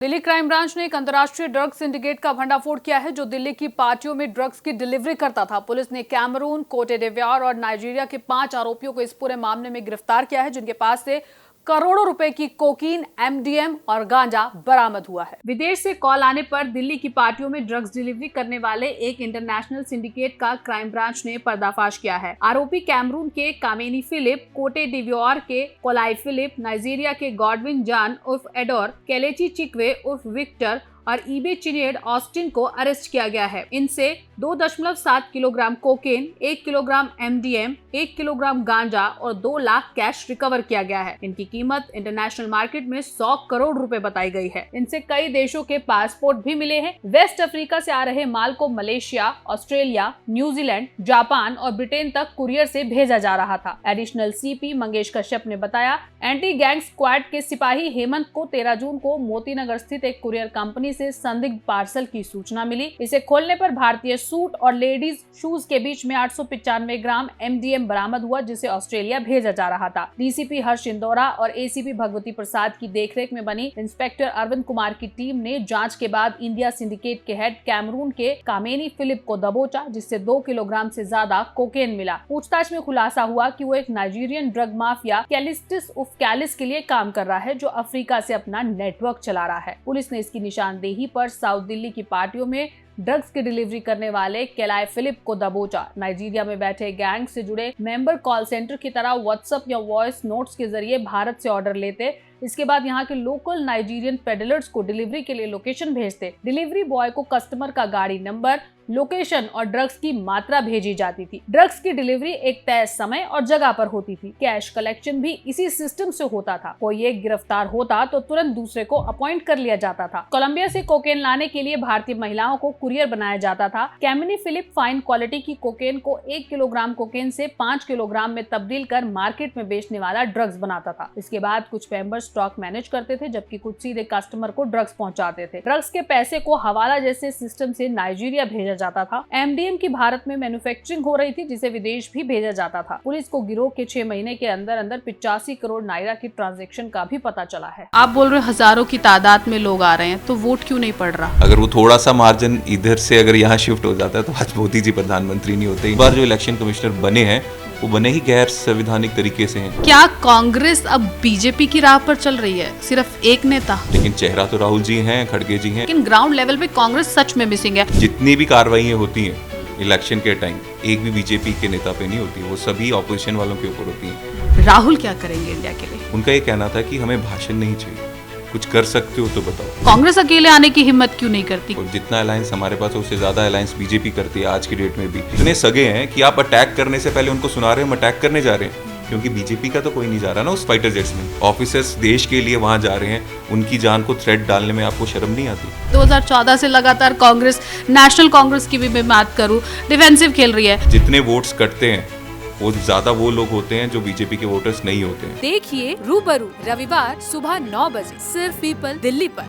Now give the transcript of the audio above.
Delhi crime branch ने एक अंतर्राष्ट्रीय ड्रग्स सिंडिकेट का भंडाफोड़ किया है जो दिल्ली की पार्टियों में ड्रग्स की डिलीवरी करता था। पुलिस ने कैमरून, कोटे डिवोर और नाइजीरिया के 5 आरोपियों को इस पूरे मामले में गिरफ्तार किया है, जिनके पास से करोड़ों रुपए की कोकीन, एमडीएम और गांजा बरामद हुआ है। विदेश से कॉल आने पर दिल्ली की पार्टियों में ड्रग्स डिलीवरी करने वाले एक इंटरनेशनल सिंडिकेट का क्राइम ब्रांच ने पर्दाफाश किया है। आरोपी कैमरून के कामेनी फिलिप, कोटे डिवोर के कोलाई फिलिप, नाइजीरिया के गॉडविन जॉन उर्फ एडोर, केलेची चिकवे उर्फ विक्टर और ईबे चिनेड ऑस्टिन को अरेस्ट किया गया है। इनसे 2.7 kilogram cocaine, 1 kilogram MDM, 1 kilogram गांजा और 2 लाख कैश रिकवर किया गया है। इनकी कीमत इंटरनेशनल मार्केट में 100 करोड़ रुपए बताई गई है। इनसे कई देशों के पासपोर्ट भी मिले हैं। वेस्ट अफ्रीका से आ रहे माल को मलेशिया, ऑस्ट्रेलिया, न्यूजीलैंड, जापान और ब्रिटेन तक कुरियर से भेजा जा रहा था। एडिशनल सीपी मंगेश कश्यप ने बताया, एंटी गैंग स्क्वाड के सिपाही हेमंत को 13 जून को मोतीनगर स्थित एक कुरियर कंपनी से संदिग्ध पार्सल की सूचना मिली। इसे खोलने पर भारतीय सूट और लेडीज शूज के बीच में 895 ग्राम एमडीएम बरामद हुआ, जिसे ऑस्ट्रेलिया भेजा जा रहा था। डीसीपी हर्ष इंदौरा और एसीपी भगवती प्रसाद की देखरेख में बनी इंस्पेक्टर अरविंद कुमार की टीम ने जांच के बाद इंडिया सिंडिकेट के हेड कैमरून के कामेनी फिलिप को दबोचा, जिससे 2 किलोग्राम से ज्यादा कोकेन मिला। पूछताछ में खुलासा हुआ कि वो एक नाइजीरियन ड्रग माफिया कैलिस्टिस उफ कैलिस के लिए काम कर रहा है, जो अफ्रीका से अपना नेटवर्क चला रहा है। पुलिस ने इसकी निशानदेही पर साउथ दिल्ली की पार्टियों में ड्रग्स की डिलीवरी करने वाले केलाई फिलिप को दबोचा। नाइजीरिया में बैठे गैंग से जुड़े मेंबर कॉल सेंटर की तरह व्हाट्सएप या वॉइस नोट्स के जरिए भारत से ऑर्डर लेते। इसके बाद यहाँ के लोकल नाइजीरियन पेडलर्स को डिलीवरी के लिए लोकेशन भेजते। डिलीवरी बॉय को कस्टमर का गाड़ी नंबर, लोकेशन और ड्रग्स की मात्रा भेजी जाती थी। ड्रग्स की डिलीवरी एक तय समय और जगह पर होती थी। कैश कलेक्शन भी इसी सिस्टम से होता था। कोई एक गिरफ्तार होता तो तुरंत दूसरे को अपॉइंट कर लिया जाता था। कोलंबिया से कोकेन लाने के लिए भारतीय महिलाओं को कुरियर बनाया जाता था। कैमिनी फिलिप फाइन क्वालिटी की कोकेन को 1 किलोग्राम कोकेन से 5 किलोग्राम में तब्दील कर मार्केट में बेचने वाला ड्रग्स बनाता था। इसके बाद कुछ मेंबर स्टॉक मैनेज करते थे, जबकि कुछ सीधे कस्टमर को ड्रग्स पहुंचाते थे। ड्रग्स के पैसे को हवाला जैसे सिस्टम से नाइजीरिया भेजा जाता था। एमडीएम की भारत में मैन्युफैक्चरिंग हो रही थी, जिसे विदेश भी भेजा जाता था। पुलिस को गिरोह के 6 महीने के अंदर अंदर 85 करोड़ नायरा की ट्रांजैक्शन का भी पता चला है। आप बोल रहे हजारों की तादाद में लोग आ रहे हैं, तो वोट क्यों नहीं पड़ रहा? अगर वो थोड़ा सा मार्जिन इधर से अगर यहाँ शिफ्ट हो जाता है तो आज मोदी जी प्रधानमंत्री नहीं होते। इस बार जो इलेक्शन कमिश्नर बने हैं वो बने ही गैर संवैधानिक तरीके से हैं। क्या कांग्रेस अब बीजेपी की राह पर चल रही है? सिर्फ एक नेता, लेकिन चेहरा तो राहुल जी हैं, खड़गे जी हैं। लेकिन ग्राउंड लेवल पे कांग्रेस सच में मिसिंग है। जितनी भी कार्रवाइयां होती हैं इलेक्शन के टाइम, एक भी बीजेपी के नेता पे नहीं होती, वो सभी ऑपोजिशन वालों के ऊपर होती हैं। राहुल क्या करेंगे इंडिया के लिए? उनका ये कहना था कि हमें भाषण नहीं चाहिए, कुछ कर सकते हो तो बताओ। कांग्रेस अकेले आने की हिम्मत क्यों नहीं करती? और जितना अलायंस हमारे पास है उससे ज्यादा अलायंस बीजेपी करती है आज की डेट में भी। इतने सगे हैं कि आप अटैक करने से पहले उनको सुना रहे हैं हम अटैक करने जा रहे हैं, क्योंकि बीजेपी का तो कोई नहीं जा रहा ना उस फाइटर जेट्स में। ऑफिसर्स देश के लिए वहां जा रहे हैं, उनकी जान को थ्रेट डालने में आपको शर्म नहीं आती? 2014 से लगातार कांग्रेस, नेशनल कांग्रेस की भी मैं बात करूं, डिफेंसिव खेल रही है। जितने वोट्स कटते हैं वो ज्यादा वो लोग होते हैं जो बीजेपी के वोटर्स नहीं होते हैं। देखिए रूबरू रविवार सुबह 9 बजे सिर्फ पीपल दिल्ली पर।